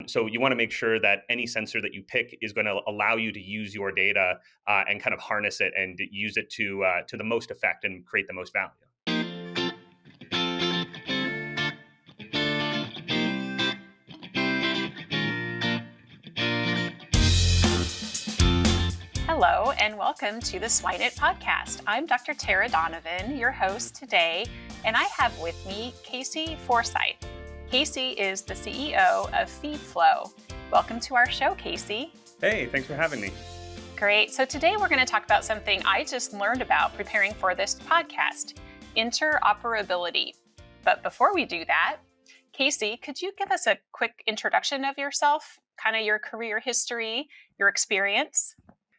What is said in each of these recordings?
So you want to make sure that any sensor that you pick is going to allow you to use your data and kind of harness it and use it to the most effect and create the most value. Hello, and welcome to the Swine podcast. I'm Dr. Tara Donovan, your host today, and I have with me Casey Forsyth. Casey is the CEO of FeedFlo. Welcome to our show, Casey. Hey, thanks for having me. Great. So today we're going to talk about something I just learned about preparing for this podcast, interoperability. But before we do that, Casey, could you give us a quick introduction of yourself, kind of your career history, your experience?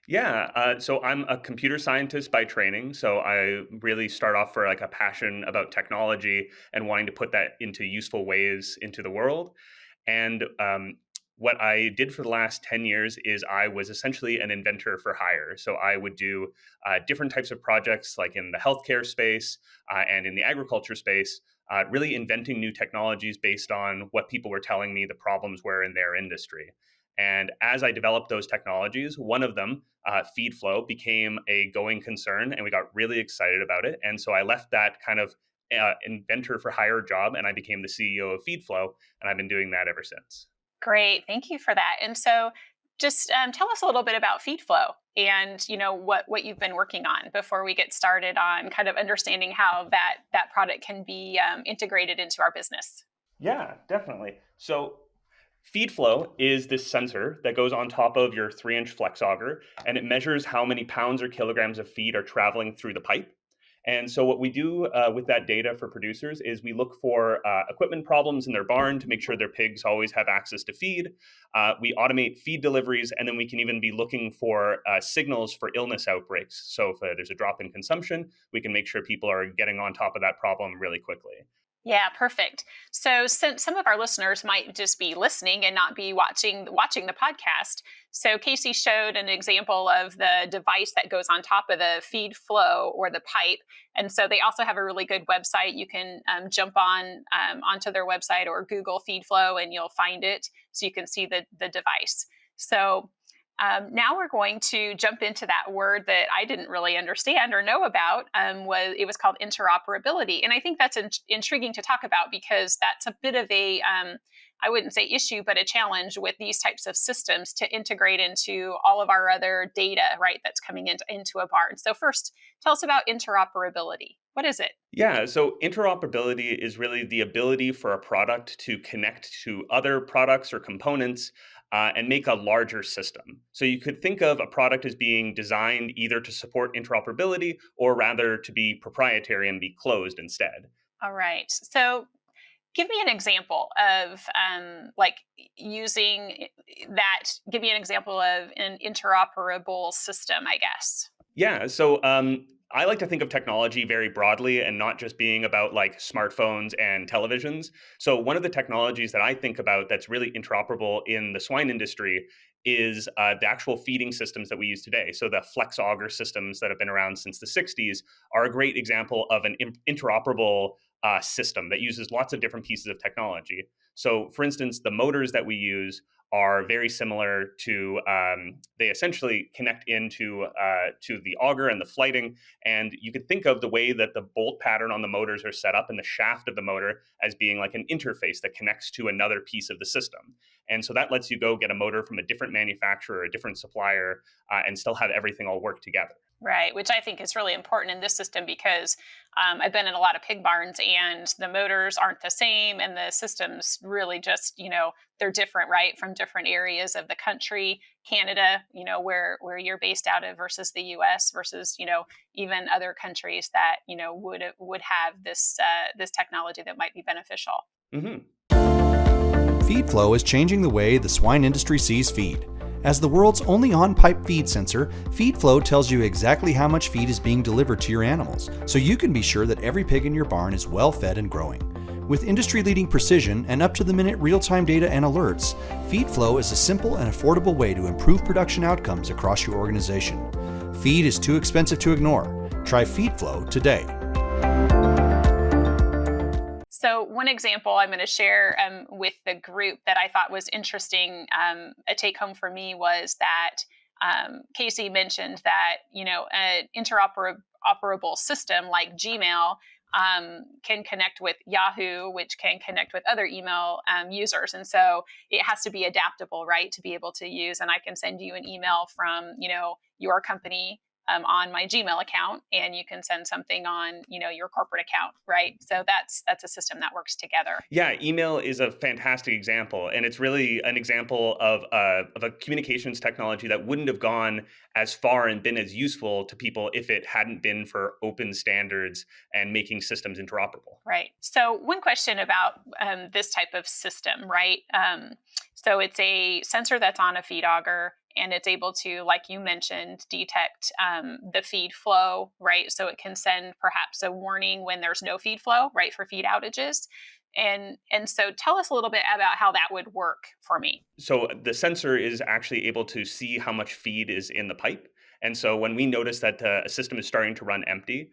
Yeah, so I'm a computer scientist by training. So I really start off for like a passion about technology and wanting to put that into useful ways into the world. And what I did for the last 10 years is I was essentially an inventor for hire. So I would do different types of projects like in the healthcare space and in the agriculture space, really inventing new technologies based on what people were telling me the problems were in their industry. And as I developed those technologies, one of them, FeedFlo, became a going concern, and we got really excited about it. And so I left that kind of inventor for hire job, and I became the CEO of FeedFlo, and I've been doing that ever since. Great, thank you for that. And so, just tell us a little bit about FeedFlo and what you've been working on before we get started on kind of understanding how that product can be integrated into our business. Yeah, definitely. So FeedFlo is this sensor that goes on top of your 3-inch flex auger, and it measures how many pounds or kilograms of feed are traveling through the pipe. And so what we do with that data for producers is we look for equipment problems in their barn to make sure their pigs always have access to feed. We automate feed deliveries, and then we can even be looking for signals for illness outbreaks. So if there's a drop in consumption, we can make sure people are getting on top of that problem really quickly. Yeah, perfect. So since some of our listeners might just be listening and not be watching the podcast, so Casey showed an example of the device that goes on top of the FeedFlo or the pipe. And so they also have a really good website. You can jump onto their website or Google FeedFlo and you'll find it so you can see the device. So now we're going to jump into that word that I didn't really understand or know about. It was called interoperability. And I think that's intriguing to talk about because that's a bit of a, I wouldn't say issue, but a challenge with these types of systems to integrate into all of our other data, right, that's coming into a barn. So first, tell us about interoperability. What is it? Yeah, so interoperability is really the ability for a product to connect to other products or components and make a larger system. So you could think of a product as being designed either to support interoperability or rather to be proprietary and be closed instead. All right. So give me an example of using that. Give me an example of an interoperable system, I guess. Yeah, so I like to think of technology very broadly and not just being about like smartphones and televisions. So one of the technologies that I think about that's really interoperable in the swine industry is the actual feeding systems that we use today. So the flex auger systems that have been around since the 60s are a great example of an interoperable system that uses lots of different pieces of technology. So for instance, the motors that we use are very similar to, they essentially connect into to the auger and the flighting. And you could think of the way that the bolt pattern on the motors are set up in the shaft of the motor as being like an interface that connects to another piece of the system. And so that lets you go get a motor from a different manufacturer, a different supplier, and still have everything all work together. Right, which I think is really important in this system because I've been in a lot of pig barns and the motors aren't the same and the systems really just, they're different, right, from different areas of the country, Canada, where you're based out of versus the US versus, even other countries that, would have this technology that might be beneficial. Mm-hmm. FeedFlo is changing the way the swine industry sees feed. As the world's only on-pipe feed sensor, FeedFlo tells you exactly how much feed is being delivered to your animals, so you can be sure that every pig in your barn is well fed and growing. With industry-leading precision and up-to-the-minute real-time data and alerts, FeedFlo is a simple and affordable way to improve production outcomes across your organization. Feed is too expensive to ignore. Try FeedFlo today. So, one example I'm going to share with the group that I thought was interesting, a take home for me was that Casey mentioned that, an interoperable system like Gmail can connect with Yahoo, which can connect with other email users. And so it has to be adaptable, right, to be able to use. And I can send you an email from, your company on my Gmail account, and you can send something on, your corporate account, right? So that's a system that works together. Yeah, email is a fantastic example, and it's really an example of a communications technology that wouldn't have gone as far and been as useful to people if it hadn't been for open standards and making systems interoperable. Right. So, one question about this type of system, right? So, it's a sensor that's on a feed auger, and it's able to, like you mentioned, detect the feed flow, right? So, it can send perhaps a warning when there's no feed flow, right, for feed outages. And so, tell us a little bit about how that would work for me. So the sensor is actually able to see how much feed is in the pipe. And so when we notice that a system is starting to run empty,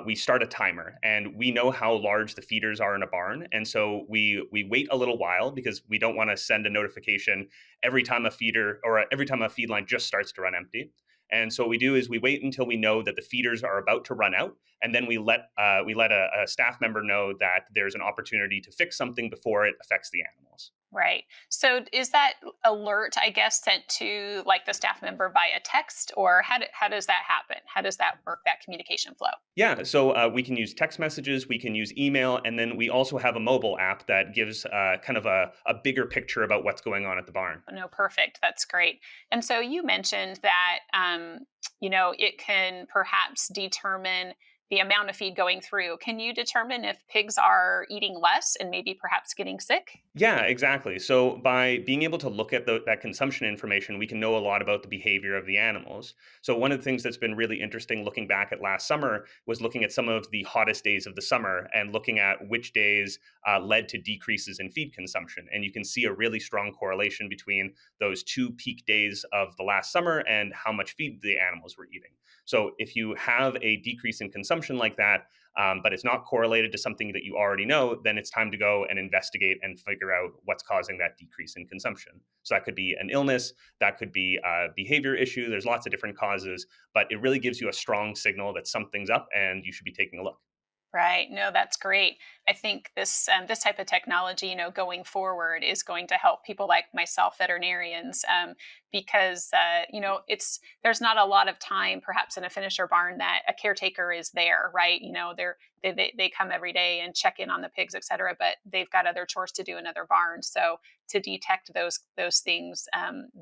we start a timer, and we know how large the feeders are in a barn. And so we wait a little while because we don't want to send a notification every time a feeder or every time a feed line just starts to run empty. And so what we do is we wait until we know that the feeders are about to run out, and then we let a staff member know that there's an opportunity to fix something before it affects the animals. Right. So is that alert, I guess, sent to like the staff member via text, or how does that happen? How does that work, that communication flow? Yeah, so we can use text messages, we can use email, and then we also have a mobile app that gives kind of a bigger picture about what's going on at the barn. No, perfect. That's great. And so you mentioned that, it can perhaps determine the amount of feed going through. Can you determine if pigs are eating less and maybe perhaps getting sick? Yeah, exactly. So by being able to look at that consumption information, we can know a lot about the behavior of the animals. So one of the things that's been really interesting looking back at last summer was looking at some of the hottest days of the summer and looking at which days led to decreases in feed consumption. And you can see a really strong correlation between those two peak days of the last summer and how much feed the animals were eating. So if you have a decrease in consumption like that, but it's not correlated to something that you already know, then it's time to go and investigate and figure out what's causing that decrease in consumption. So that could be an illness, that could be a behavior issue. There's lots of different causes, but it really gives you a strong signal that something's up and you should be taking a look. Right. No, that's great. I think this type of technology, going forward, is going to help people like myself, veterinarians, because it's there's not a lot of time, perhaps in a finisher barn, that a caretaker is there, right? They come every day and check in on the pigs, et cetera, but they've got other chores to do in other barns. So to detect those things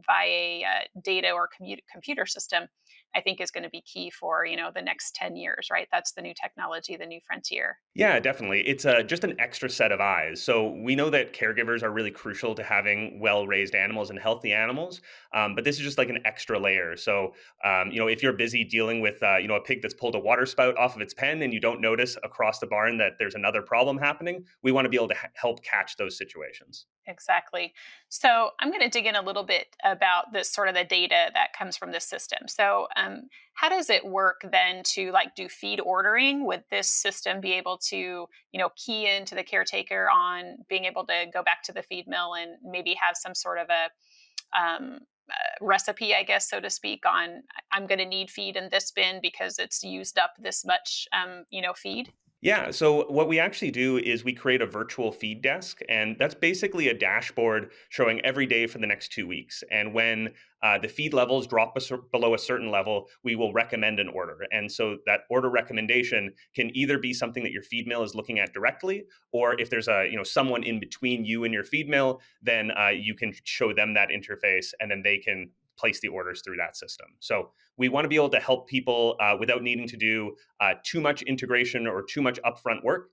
via data or computer system, I think is going to be key for the next 10 years, right? That's the new technology, the new frontier. Yeah, definitely. It's just an extra set of eyes. So we know that caregivers are really crucial to having well-raised animals and healthy animals, but this is just like an extra layer. So if you're busy dealing with a pig that's pulled a water spout off of its pen and you don't notice across the barn that there's another problem happening, we want to be able to help catch those situations. Exactly. So I'm going to dig in a little bit about this sort of the data that comes from this system. So how does it work then to like do feed ordering? Would this system be able to, key into the caretaker on being able to go back to the feed mill and maybe have some sort of recipe, I guess, so to speak, on I'm going to need feed in this bin because it's used up this much, feed? Yeah, so what we actually do is we create a virtual feed desk, and that's basically a dashboard showing every day for the next 2 weeks. And when the feed levels drop below a certain level, we will recommend an order. And so that order recommendation can either be something that your feed mill is looking at directly, or if there's someone in between you and your feed mill, then you can show them that interface, and then they can place the orders through that system. So we want to be able to help people without needing to do too much integration or too much upfront work,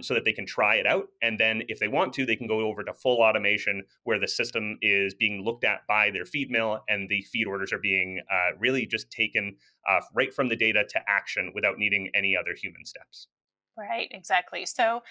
so that they can try it out. And then if they want to, they can go over to full automation where the system is being looked at by their feed mill and the feed orders are being really just taken right from the data to action without needing any other human steps. Right, exactly. So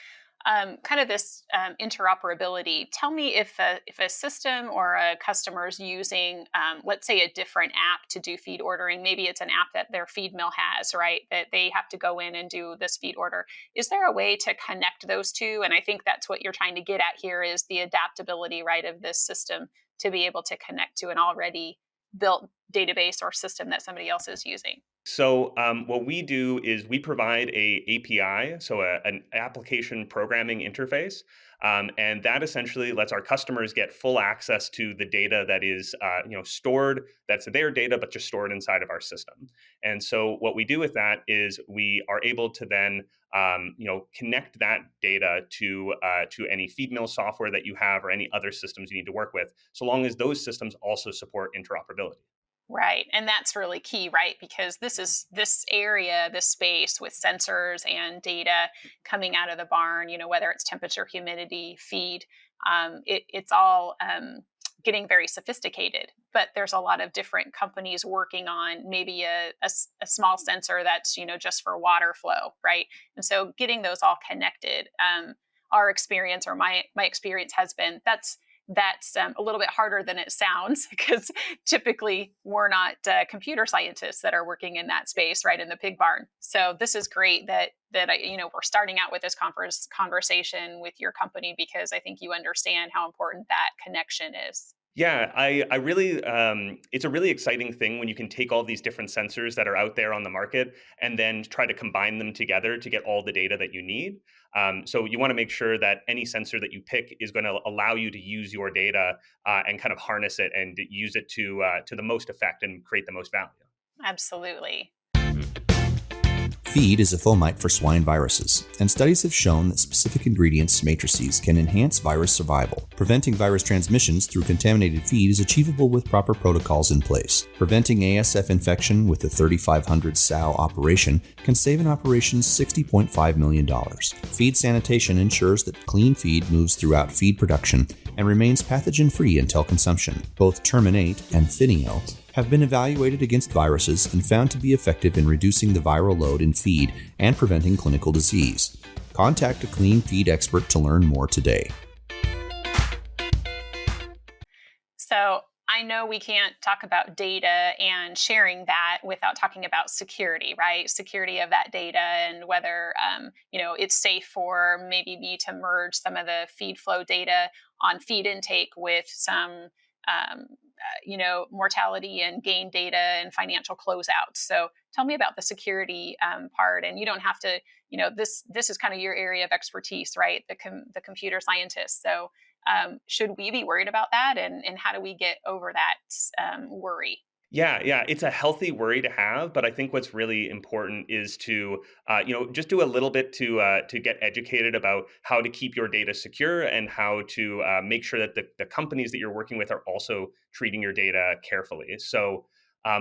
kind of this interoperability. Tell me if a system or a customer is using, let's say, a different app to do feed ordering. Maybe it's an app that their feed mill has, right? That they have to go in and do this feed order. Is there a way to connect those two? And I think that's what you're trying to get at here is the adaptability, right, of this system to be able to connect to an already built database or system that somebody else is using. So what we do is we provide a API, so an application programming interface, and that essentially lets our customers get full access to the data that is stored. That's their data, but just stored inside of our system. And so what we do with that is we are able to then connect that data to any feed mill software that you have or any other systems you need to work with, so long as those systems also support interoperability. Right. And that's really key, right? Because this area, this space with sensors and data coming out of the barn, whether it's temperature, humidity, feed, it's all getting very sophisticated. But there's a lot of different companies working on maybe a small sensor that's, just for water flow, right? And so getting those all connected, our experience or my experience has been that's a little bit harder than it sounds because typically we're not computer scientists that are working in that space, right, in the pig barn. So this is great that we're starting out with this conversation with your company because I think you understand how important that connection is. Yeah, I really, it's a really exciting thing when you can take all these different sensors that are out there on the market and then try to combine them together to get all the data that you need. So you want to make sure that any sensor that you pick is going to allow you to use your data and kind of harness it and use it to the most effect and create the most value. Absolutely. Feed is a fomite for swine viruses, and studies have shown that specific ingredients matrices can enhance virus survival. Preventing virus transmissions through contaminated feed is achievable with proper protocols in place. Preventing ASF infection with the 3500 sow operation can save an operation $60.5 million. Feed sanitation ensures that clean feed moves throughout feed production and remains pathogen-free until consumption. Both Terminate and Thineo have been evaluated against viruses and found to be effective in reducing the viral load in feed and preventing clinical disease. Contact a clean feed expert to learn more today. So I know we can't talk about data and sharing that without talking about security, right? Security of that data and whether it's safe for maybe me to merge some of the feed flow data on feed intake with some mortality and gain data and financial closeouts. So tell me about the security part. And you don't have to, this is kind of your area of expertise, right? The computer scientist. So should we be worried about that? And how do we get over that worry? Yeah, it's a healthy worry to have, but I think what's really important is to, just do a little bit to get educated about how to keep your data secure and how to make sure that the companies that you're working with are also treating your data carefully. So,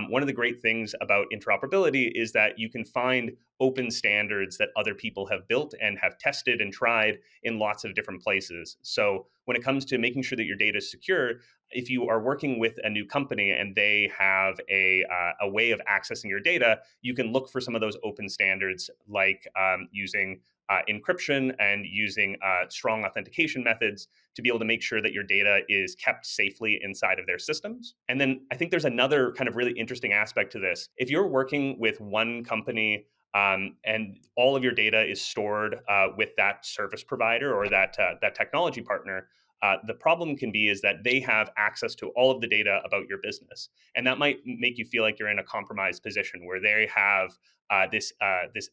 one of the great things about interoperability is that you can find open standards that other people have built and have tested and tried in lots of different places. So, when it comes to making sure that your data is secure, if you are working with a new company and they have a way of accessing your data, you can look for some of those open standards like using encryption and using strong authentication methods to be able to make sure that your data is kept safely inside of their systems. And then I think there's another kind of really interesting aspect to this. If you're working with one company and all of your data is stored with that service provider or that technology partner, the problem can be is that they have access to all of the data about your business, and that might make you feel like you're in a compromised position where they have this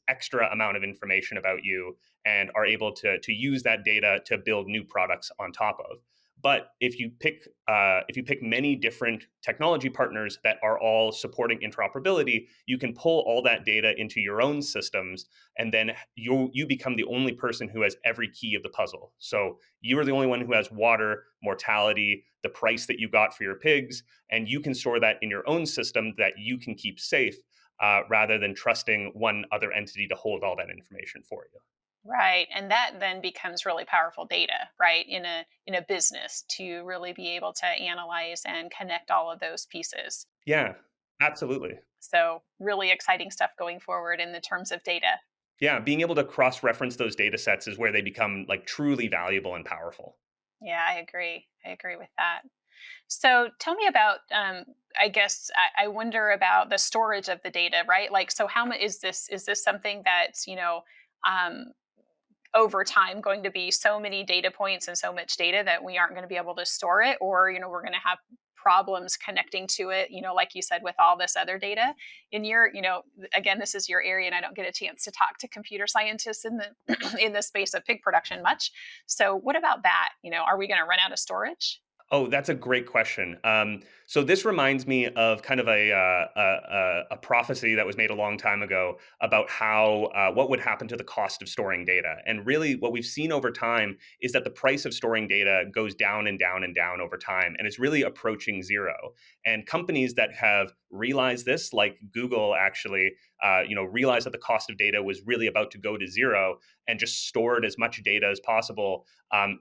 extra amount of information about you and are able to use that data to build new products on top of. But if you pick many different technology partners that are all supporting interoperability, you can pull all that data into your own systems, and then you become the only person who has every key of the puzzle. So you are the only one who has water, mortality, the price that you got for your pigs, and you can store that in your own system that you can keep safe, rather than trusting one other entity to hold all that information for you. Right. And that then becomes really powerful data, right? In a business to really be able to analyze and connect all of those pieces. Yeah, absolutely. So really exciting stuff going forward in the terms of data. Yeah, being able to cross-reference those data sets is where they become like truly valuable and powerful. Yeah, I agree. I agree with that. So tell me about, I guess I wonder about the storage of the data, right? Like, so how much is this something that's, um, over time going to be so many data points and so much data that we aren't going to be able to store it, or we're going to have problems connecting to it, like you said, with all this other data in your, again, this is your area and I don't get a chance to talk to computer scientists in the in the space of pig production much. So what about that? Are we going to run out of storage? Oh, that's a great question. So this reminds me of kind of a prophecy that was made a long time ago about how what would happen to the cost of storing data. And really, what we've seen over time is that the price of storing data goes down and down and down over time, and it's really approaching zero. And companies that have realized this, like Google, actually, realized that the cost of data was really about to go to zero and just stored as much data as possible.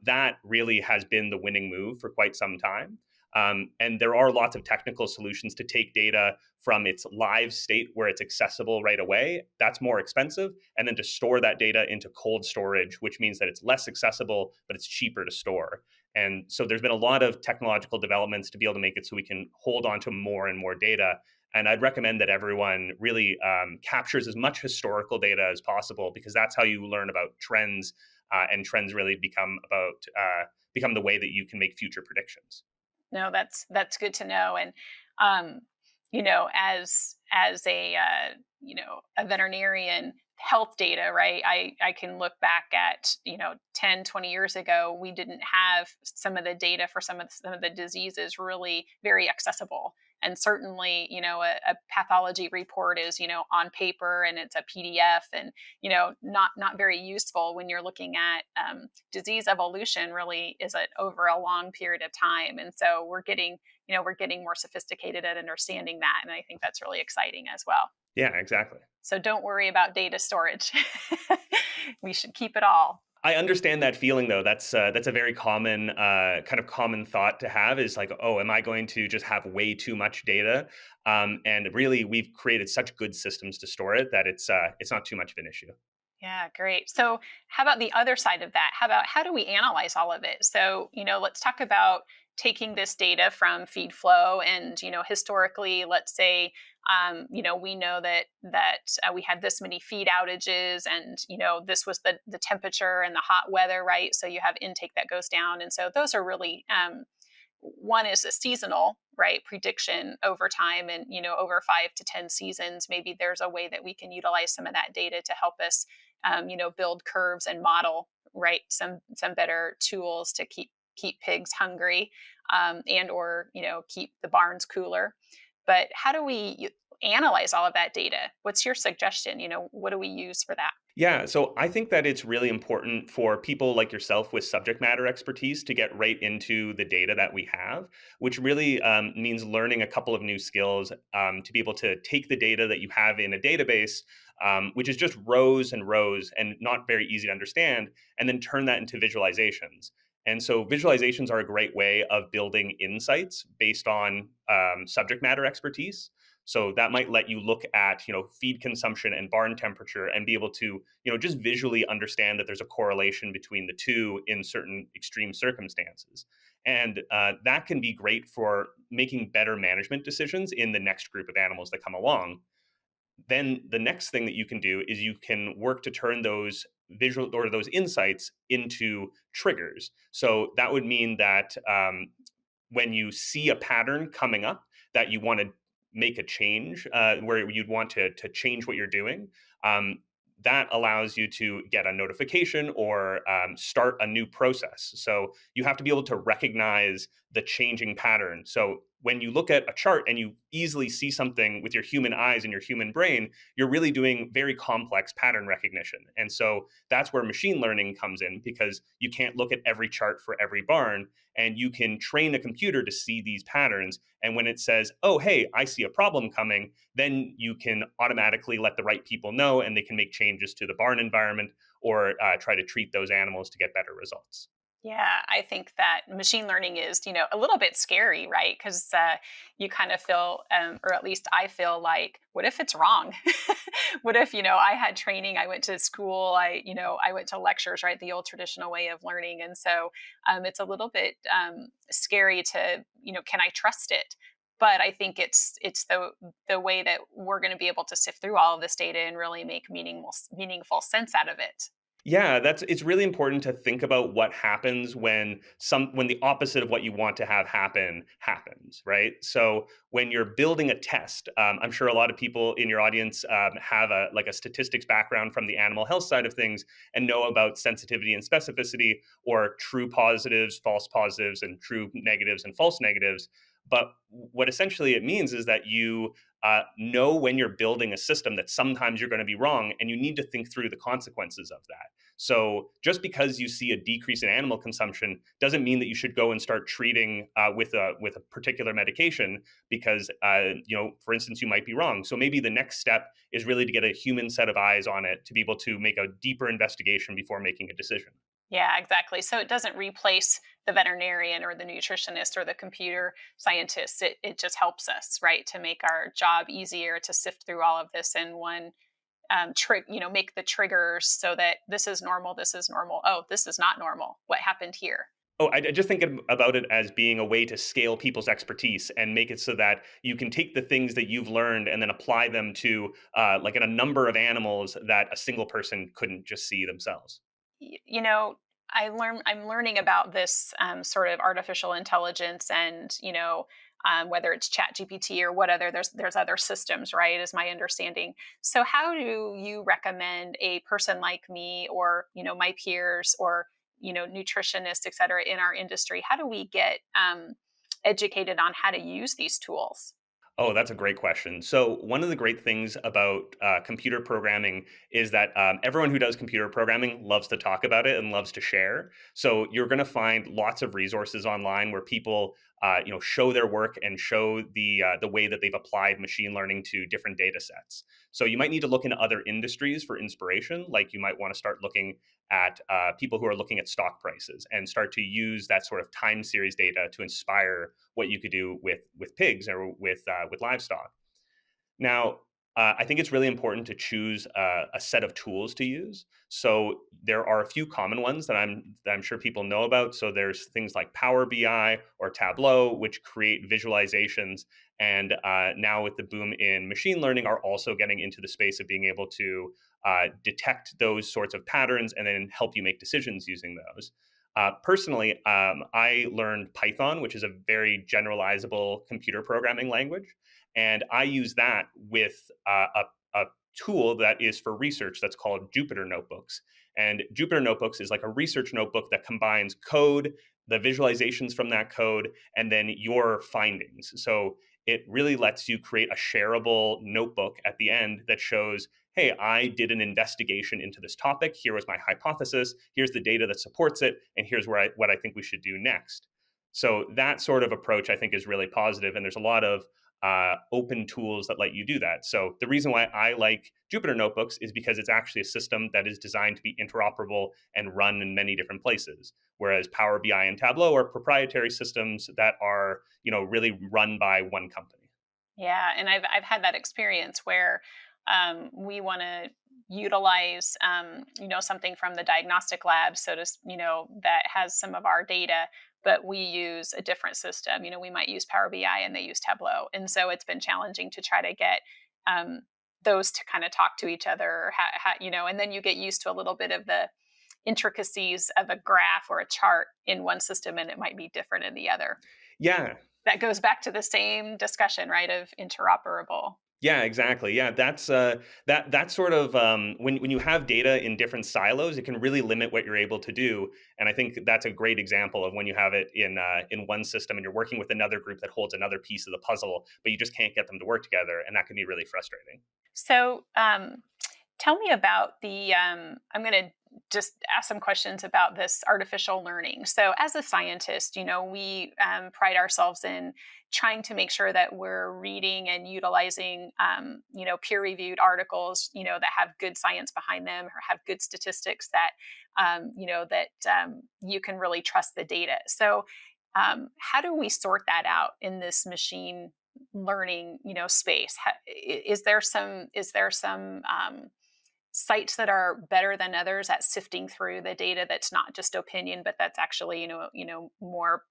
That really has been the winning move for quite some time. And there are lots of technical solutions to take data from its live state where it's accessible right away. That's more expensive. And then to store that data into cold storage, which means that it's less accessible, but it's cheaper to store. And so there's been a lot of technological developments to be able to make it so we can hold on to more and more data. And I'd recommend that everyone really captures as much historical data as possible, because that's how you learn about trends, and trends really become the way that you can make future predictions. No, that's good to know. And um, as a a veterinarian, health data, right? I can look back at 10, 20 years ago, we didn't have some of the data for some of the diseases really very accessible. And certainly, a pathology report is on paper and it's a PDF, and not very useful when you're looking at disease evolution. Really is over a long period of time, and so we're getting more sophisticated at understanding that, and I think that's really exciting as well. Yeah, exactly. So don't worry about data storage. We should keep it all. I understand that feeling though. That's a very common kind of common thought to have, is like, oh, am I going to just have way too much data? And really, we've created such good systems to store it that it's not too much of an issue. Yeah, great. So, how about the other side of that? How do we analyze all of it? So, let's talk about taking this data from FeedFlo, and historically, let's say, we know that we had this many feed outages, and this was the temperature and the hot weather, right? So you have intake that goes down, and so those are really one is a seasonal, right, prediction over time, and over 5 to 10 seasons, maybe there's a way that we can utilize some of that data to help us build curves and model, right, some better tools to keep pigs hungry, and or keep the barns cooler. But how do we analyze all of that data? What's your suggestion? What do we use for that? Yeah, so I think that it's really important for people like yourself with subject matter expertise to get right into the data that we have, which really means learning a couple of new skills to be able to take the data that you have in a database, which is just rows and rows and not very easy to understand, and then turn that into visualizations. And so visualizations are a great way of building insights based on subject matter expertise. So that might let you look at, feed consumption and barn temperature and be able to, just visually understand that there's a correlation between the two in certain extreme circumstances. And that can be great for making better management decisions in the next group of animals that come along. Then the next thing that you can do is you can work to turn those visual or those insights into triggers. So that would mean that when you see a pattern coming up that you want to make a change, where you'd want to change what you're doing, that allows you to get a notification or start a new process. So you have to be able to recognize the changing pattern. So when you look at a chart and you easily see something with your human eyes and your human brain, you're really doing very complex pattern recognition. And so that's where machine learning comes in, because you can't look at every chart for every barn, and you can train a computer to see these patterns. And when it says, oh, hey, I see a problem coming, then you can automatically let the right people know, and they can make changes to the barn environment or try to treat those animals to get better results. Yeah, I think that machine learning is, a little bit scary, right? Because you kind of feel, or at least I feel like, what if it's wrong? What if, I had training, I went to school, I went to lectures, right? The old traditional way of learning. And so it's a little bit scary to, can I trust it? But I think it's the way that we're going to be able to sift through all of this data and really make meaningful sense out of it. Yeah, that's it's really important to think about what happens when the opposite of what you want to have happen happens, right? So when you're building a test, I'm sure a lot of people in your audience have a statistics background from the animal health side of things and know about sensitivity and specificity, or true positives, false positives, and true negatives and false negatives. But what essentially it means is that you know when you're building a system that sometimes you're going to be wrong, and you need to think through the consequences of that. So just because you see a decrease in animal consumption doesn't mean that you should go and start treating with a particular medication because for instance, you might be wrong. So maybe the next step is really to get a human set of eyes on it to be able to make a deeper investigation before making a decision. Yeah, exactly. So it doesn't replace the veterinarian or the nutritionist or the computer scientist. It just helps us, right, to make our job easier to sift through all of this in one make the triggers so that this is normal, this is normal. Oh, this is not normal. What happened here? Oh, I just think about it as being a way to scale people's expertise and make it so that you can take the things that you've learned and then apply them to like in a number of animals that a single person couldn't just see themselves. You know, I'm learning about this sort of artificial intelligence, and whether it's Chat GPT or what other there's other systems, right? Is my understanding. So, how do you recommend a person like me, or my peers, or nutritionists, et cetera, in our industry? How do we get educated on how to use these tools? Oh, that's a great question. So, one of the great things about computer programming is that everyone who does computer programming loves to talk about it and loves to share. So, you're going to find lots of resources online where people, show their work and show the way that they've applied machine learning to different data sets. So, you might need to look into other industries for inspiration. Like, you might want to start looking at people who are looking at stock prices and start to use that sort of time series data to inspire what you could do with pigs or with livestock. Now, I think it's really important to choose a set of tools to use. So there are a few common ones that I'm sure people know about. So there's things like Power BI or Tableau, which create visualizations, and now with the boom in machine learning, are also getting into the space of being able to detect those sorts of patterns and then help you make decisions using those. Personally, I learned Python, which is a very generalizable computer programming language, and I use that with a tool that is for research that's called Jupyter Notebooks. And Jupyter Notebooks is like a research notebook that combines code, the visualizations from that code, and then your findings. So it really lets you create a shareable notebook at the end that shows, hey, I did an investigation into this topic. Here was my hypothesis. Here's the data that supports it. And here's what I think we should do next. So that sort of approach, I think, is really positive. And there's a lot of open tools that let you do that. So the reason why I like Jupyter Notebooks is because it's actually a system that is designed to be interoperable and run in many different places. Whereas Power BI and Tableau are proprietary systems that are, really run by one company. Yeah, and I've had that experience where we want to utilize something from the diagnostic lab, that has some of our data, but we use a different system. We might use Power BI and they use Tableau, and so it's been challenging to try to get um, those to kind of talk to each other, or and then you get used to a little bit of the intricacies of a graph or a chart in one system, and it might be different in the other. Yeah, That goes back to the same discussion, right, of interoperable. yeah, exactly. Yeah, that's sort of when you have data in different silos, it can really limit what you're able to do. And I think that's a great example of when you have it in one system and you're working with another group that holds another piece of the puzzle, but you just can't get them to work together, and that can be really frustrating. So, tell me about the. I'm going to just ask some questions about this artificial learning. So, as a scientist, we pride ourselves in trying to make sure that we're reading and utilizing, peer-reviewed articles, that have good science behind them or have good statistics that, you can really trust the data. So, how do we sort that out in this machine learning, space? Is there some sites that are better than others at sifting through the data that's not just opinion, but that's actually more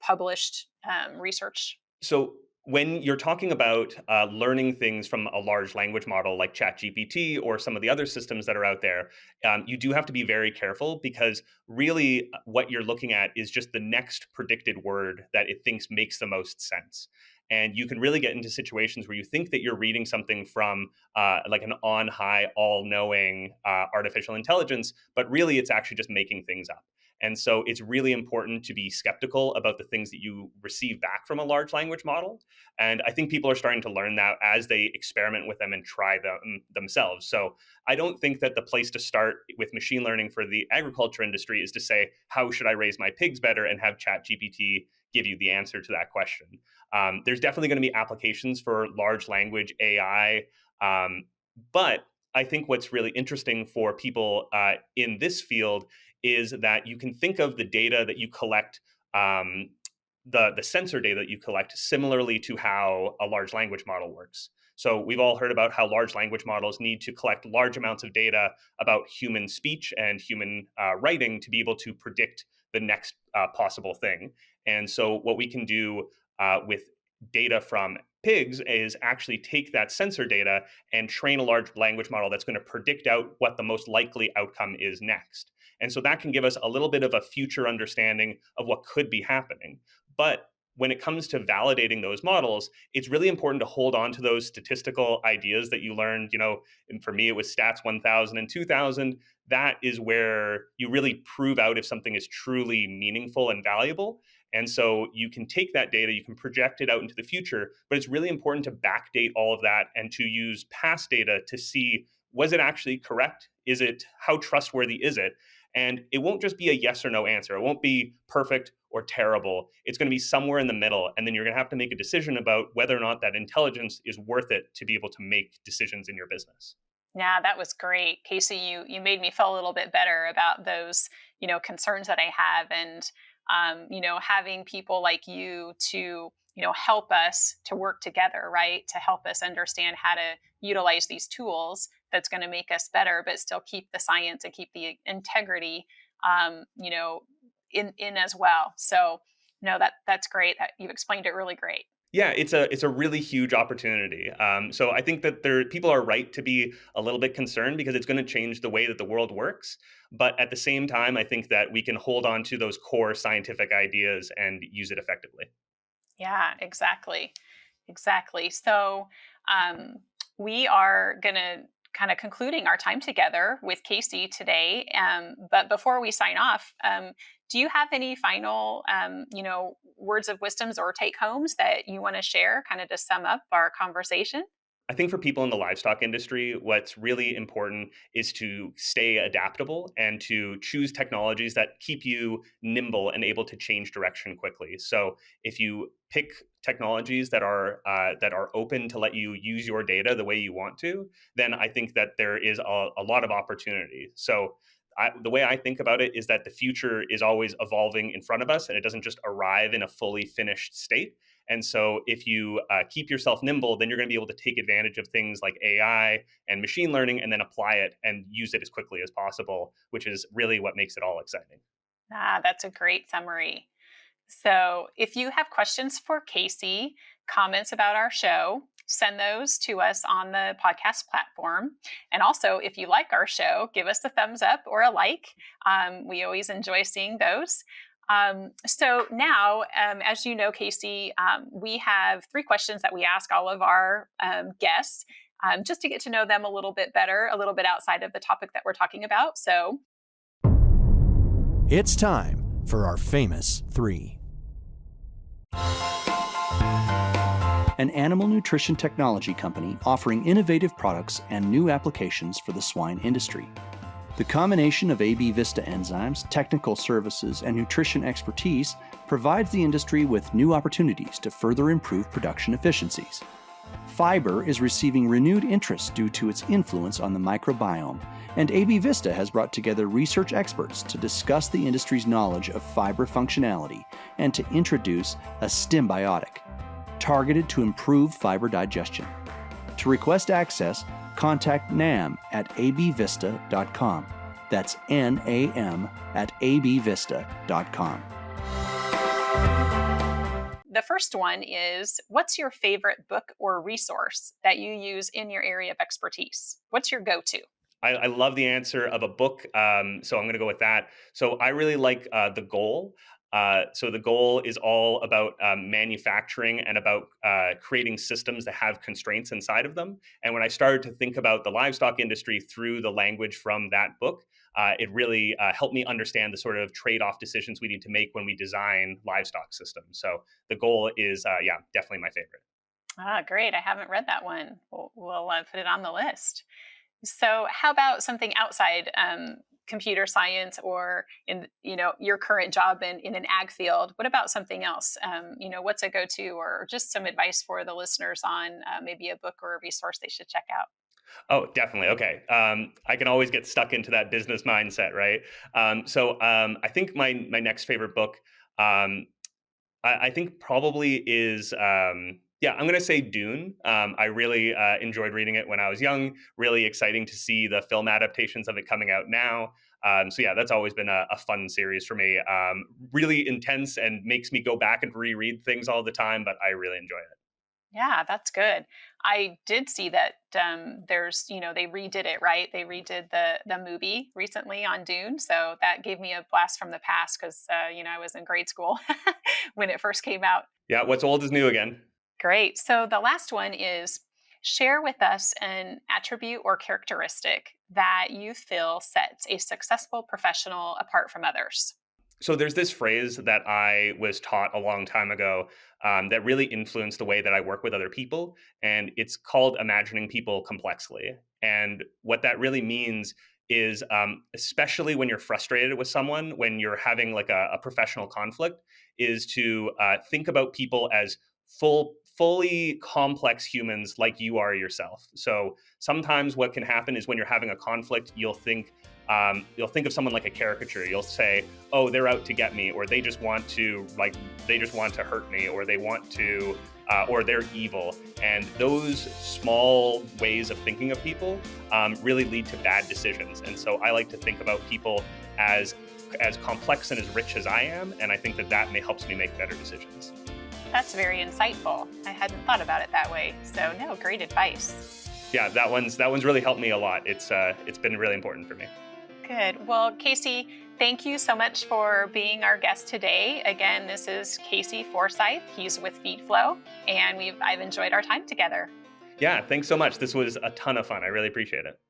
published research? So when you're talking about learning things from a large language model like ChatGPT or some of the other systems that are out there, you do have to be very careful because really what you're looking at is just the next predicted word that it thinks makes the most sense. And you can really get into situations where you think that you're reading something from like an on high, all knowing artificial intelligence, but really it's actually just making things up. And so it's really important to be skeptical about the things that you receive back from a large language model. And I think people are starting to learn that as they experiment with them and try them themselves. So I don't think that the place to start with machine learning for the agriculture industry is to say, how should I raise my pigs better and have ChatGPT give you the answer to that question. There's definitely going to be applications for large language AI. But I think what's really interesting for people in this field is that you can think of the data that you collect, the sensor data that you collect, similarly to how a large language model works. So we've all heard about how large language models need to collect large amounts of data about human speech and human writing to be able to predict the next possible thing. And so what we can do with data from pigs is actually take that sensor data and train a large language model that's going to predict out what the most likely outcome is next. And so that can give us a little bit of a future understanding of what could be happening. But when it comes to validating those models, it's really important to hold on to those statistical ideas that you learned, and for me, it was stats 1000 and 2000. That is where you really prove out if something is truly meaningful and valuable. And so you can take that data, you can project it out into the future, but it's really important to backdate all of that and to use past data to see, was it actually correct? How trustworthy is it? And it won't just be a yes or no answer. It won't be perfect or terrible. It's going to be somewhere in the middle. And then you're going to have to make a decision about whether or not that intelligence is worth it to be able to make decisions in your business. Yeah, that was great. Casey, you made me feel a little bit better about those, concerns that I have. And, having people like you to, help us to work together, right? To help us understand how to utilize these tools that's going to make us better, but still keep the science and keep the integrity, in as well. So, no, that's great. That you've explained it really great. Yeah, it's a really huge opportunity. So I think that people are right to be a little bit concerned because it's going to change the way that the world works. But at the same time, I think that we can hold on to those core scientific ideas and use it effectively. Yeah, exactly. Exactly. So we are going to kind of concluding our time together with Casey today. But before we sign off, do you have any final, words of wisdoms or take homes that you want to share kind of to sum up our conversation? I think for people in the livestock industry, what's really important is to stay adaptable and to choose technologies that keep you nimble and able to change direction quickly. So if you pick technologies that are open to let you use your data the way you want to, then I think that there is a lot of opportunity. So the way I think about it is that the future is always evolving in front of us, and it doesn't just arrive in a fully finished state. And so if you keep yourself nimble, then you're going to be able to take advantage of things like AI and machine learning and then apply it and use it as quickly as possible, which is really what makes it all exciting. That's a great summary. So if you have questions for Casey, comments about our show, send those to us on the podcast platform. And also, if you like our show, give us a thumbs up or a like. We always enjoy seeing those. So now, as you know, Casey, we have 3 questions that we ask all of our guests just to get to know them a little bit better, a little bit outside of the topic that we're talking about. So it's time for our famous 3. An animal nutrition technology company offering innovative products and new applications for the swine industry. The combination of AB Vista enzymes, technical services, and nutrition expertise provides the industry with new opportunities to further improve production efficiencies. Fiber is receiving renewed interest due to its influence on the microbiome, and AB Vista has brought together research experts to discuss the industry's knowledge of fiber functionality and to introduce a Stimbiotic, targeted to improve fiber digestion. To request access, contact NAM at abvista.com. That's NAM at abvista.com. The first one is, what's your favorite book or resource that you use in your area of expertise? What's your go-to? I love the answer of a book, so I'm going to go with that. So I really like The Goal. So The Goal is all about manufacturing and about creating systems that have constraints inside of them. And when I started to think about the livestock industry through the language from that book, it really helped me understand the sort of trade-off decisions we need to make when we design livestock systems. So The Goal is, definitely my favorite. Ah, great. I haven't read that one. We'll put it on the list. So, how about something outside computer science or in your current job in an ag field? What about something else? What's a go-to or just some advice for the listeners on maybe a book or a resource they should check out? Oh, definitely. Okay. I can always get stuck into that business mindset, right? I think my next favorite book, I think probably is, I'm going to say Dune. I really enjoyed reading it when I was young. Really exciting to see the film adaptations of it coming out now. That's always been a fun series for me. Really intense and makes me go back and reread things all the time, but I really enjoy it. Yeah, that's good. I did see that they redid it, right? They redid the movie recently on Dune, so that gave me a blast from the past because I was in grade school when it first came out. Yeah, what's old is new again. Great. So the last one is, share with us an attribute or characteristic that you feel sets a successful professional apart from others. So there's this phrase that I was taught a long time ago that really influenced the way that I work with other people, and it's called imagining people complexly. And what that really means is, especially when you're frustrated with someone, when you're having like a professional conflict, is to think about people as fully complex humans like you are yourself. So sometimes what can happen is when you're having a conflict, you'll think of someone like a caricature. You'll say, "Oh, they're out to get me," or "They just want to hurt me," or or "They're evil." And those small ways of thinking of people really lead to bad decisions. And so I like to think about people as complex and as rich as I am, and I think that helps me make better decisions. That's very insightful. I hadn't thought about it that way. So, no, great advice. Yeah, that one's really helped me a lot. It's been really important for me. Good. Well, Casey, thank you so much for being our guest today. Again, this is Casey Forsyth. He's with FeedFlo, and I've enjoyed our time together. Yeah, thanks so much. This was a ton of fun. I really appreciate it.